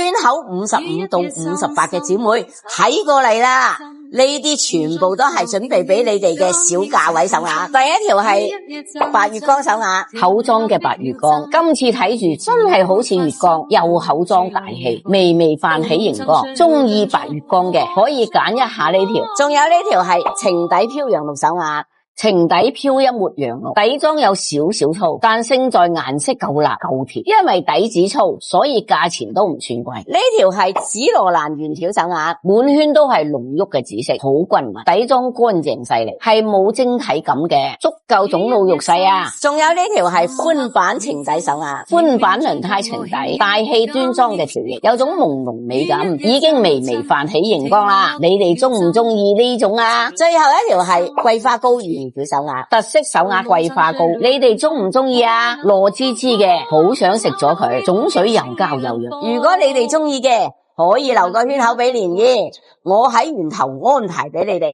圈口55到58嘅姊妹睇過嚟啦。呢啲全部都係準備俾你哋嘅小價位手鐲。第一條係白月光手鐲，厚裝嘅白月光，今次睇住真係好似月光，又厚裝大氣，微微泛起熒光。中意白月光嘅可以揀一下呢條。仲有呢條係情底飄羊綠手鐲。情底飄一抹羊綠，底裝有少少粗，但勝在顏色夠辣夠甜，因為底子粗，所以價錢都唔算貴。呢條係紫羅蘭圓條手鐲，滿圈都係濃郁嘅紫色，好均勻，底裝乾淨細膩，係冇晶體感嘅，足夠總露肉細啊！仲有呢條係寬版情底手鐲，寬版輪胎情底，大氣端莊嘅條型，有種朦朧美感，已經微微泛起熒光啦。你哋中唔中意呢種啊？最後一條係桂花糕圓條手鐲，特色手鐲桂花糕，你哋中唔中意啊？糯滋滋嘅，好想食咗佢，種水又膠又潤。如果你哋中意嘅，可以留個圈口俾連姨，我喺源頭安排俾你哋。